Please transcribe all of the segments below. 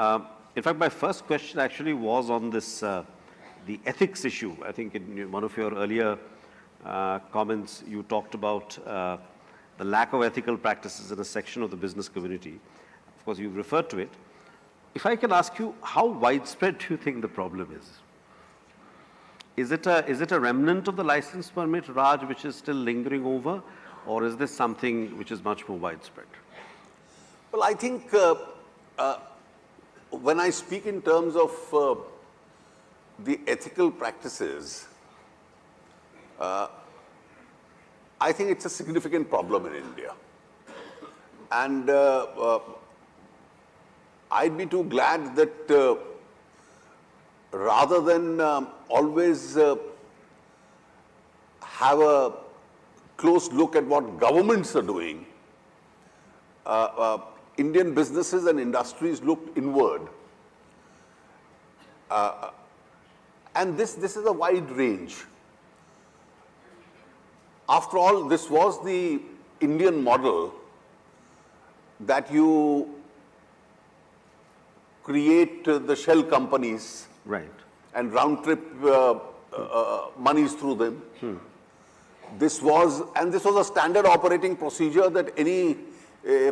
In fact, my first question actually was on this, the ethics issue. I think in one of your earlier comments, you talked about the lack of ethical practices in a section of the business community. Of course, you referred to it. If I can ask you, how widespread do you think the problem is? Is it a remnant of the license permit, Raj, which is still lingering over, or is this something which is much more widespread? Well, I think when I speak in terms of the ethical practices, I think it's a significant problem in India. And I'd be too glad that rather than always have a close look at what governments are doing, Indian businesses and industries looked inward. And this is a wide range. After all, this was the Indian model that you create the shell companies, right, and round-trip monies through them. This was a standard operating procedure that any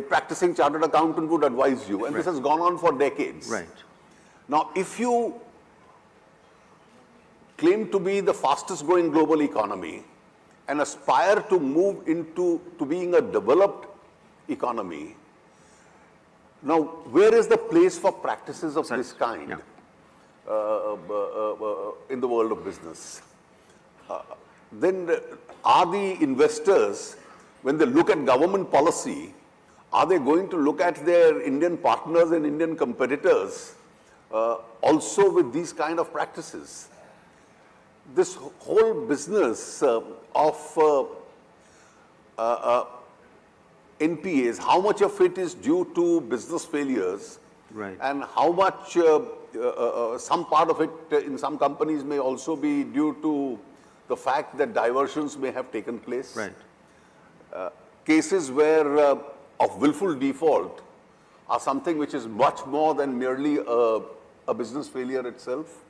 practicing chartered accountant would advise you, and right, this has gone on for decades. Right. Now, if you claim to be the fastest growing global economy and aspire to move into being a developed economy, now where is the place for practices of this kind? Yeah. In the world of business? Then are the investors, when they look at government policy, are they going to look at their Indian partners and Indian competitors also with these kind of practices? This whole business of NPAs, how much of it is due to business failures, right, and how much, some part of it in some companies may also be due to the fact that diversions may have taken place. right, Cases where of willful default are something which is much more than merely a business failure itself.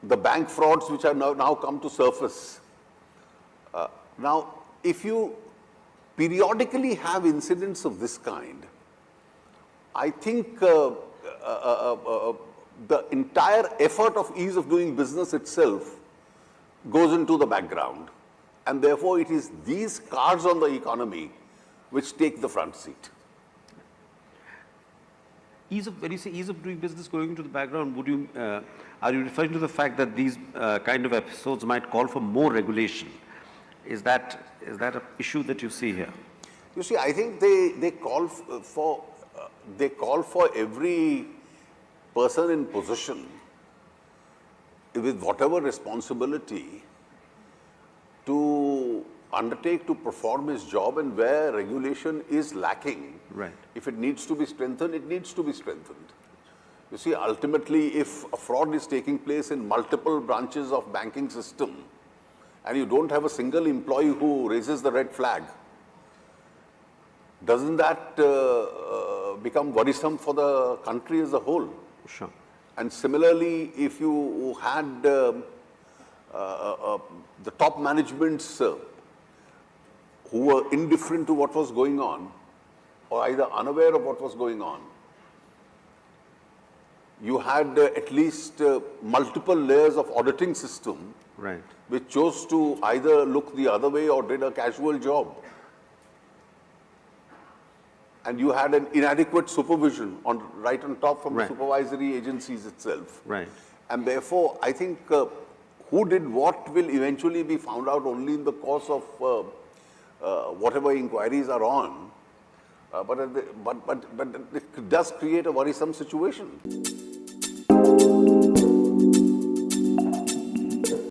The bank frauds which have now come to surface. Now, if you periodically have incidents of this kind, I think the entire effort of ease of doing business itself goes into the background. And therefore, it is these cards on the economy which take the front seat. When you say ease of doing business going into the background, are you referring to the fact that these kind of episodes might call for more regulation? Is that an issue that you see here? You see, I think they call for every person in position with whatever responsibility to undertake to perform his job, and where regulation is lacking, right, if it needs to be strengthened, it needs to be strengthened. You see, ultimately, if a fraud is taking place in multiple branches of banking system, and you don't have a single employee who raises the red flag, doesn't that become worrisome for the country as a whole? Sure. And similarly, if you had the top managements who were indifferent to what was going on, or either unaware of what was going on, you had at least multiple layers of auditing system, right, which chose to either look the other way or did a casual job. And you had an inadequate supervision right on top from right, the supervisory agencies itself. right. And therefore, I think who did what will eventually be found out only in the course of whatever inquiries are on. But it does create a worrisome situation.